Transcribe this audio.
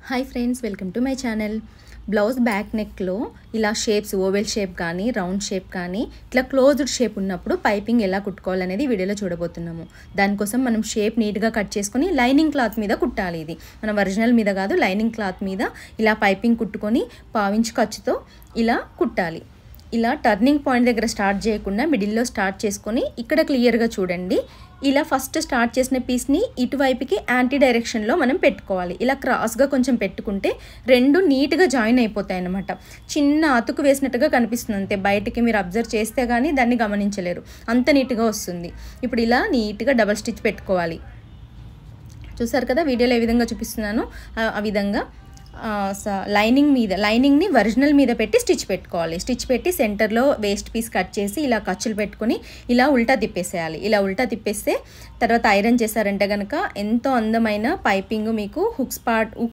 Hi friends, welcome to my channel. Blouse back నెక్లో ఇలా shapes, oval shape కానీ round shape కానీ ఇట్లా క్లోజ్డ్ షేప్ ఉన్నప్పుడు పైపింగ్ ఎలా కుట్టుకోవాలనేది వీడియోలో చూడబోతున్నాము. దానికోసం మనం షేప్ నీట్గా కట్ చేసుకొని లైనింగ్ క్లాత్ మీద కుట్టాలి. ఇది మనం ఒరిజినల్ మీద కాదు, లైనింగ్ క్లాత్ మీద ఇలా పైపింగ్ కుట్టుకొని పావించి ఖర్చుతో ఇలా కుట్టాలి. ఇలా టర్నింగ్ పాయింట్ దగ్గర స్టార్ట్ చేయకుండా మిడిల్లో స్టార్ట్ చేసుకొని ఇక్కడ క్లియర్గా చూడండి. ఇలా ఫస్ట్ స్టార్ట్ చేసిన పీస్ని ఇటువైపుకి యాంటీ డైరెక్షన్లో మనం పెట్టుకోవాలి. ఇలా క్రాస్గా కొంచెం పెట్టుకుంటే రెండు నీట్గా జాయిన్ అయిపోతాయి అన్నమాట. చిన్న అతుకు వేసినట్టుగా కనిపిస్తుంది అంతే, బయటికి మీరు అబ్జర్వ్ చేస్తే కానీ దాన్ని గమనించలేరు, అంత నీట్గా వస్తుంది. ఇప్పుడు ఇలా నీట్గా డబల్ స్టిచ్ పెట్టుకోవాలి. చూసారు కదా వీడియోలో ఏ విధంగా చూపిస్తున్నాను ఆ విధంగా లైనింగ్ని ఒరిజినల్ మీద పెట్టి స్టిచ్ పెట్టుకోవాలి. స్టిచ్ పెట్టి సెంటర్లో వేస్ట్ పీస్ కట్ చేసి ఇలా ఖర్చులు పెట్టుకొని ఇలా ఉల్టా తిప్పేసేయాలి. ఇలా ఉల్టా తిప్పేస్తే తర్వాత ఐరన్ చేశారంటే కనుక ఎంతో అందమైన పైపింగ్ మీకు హుక్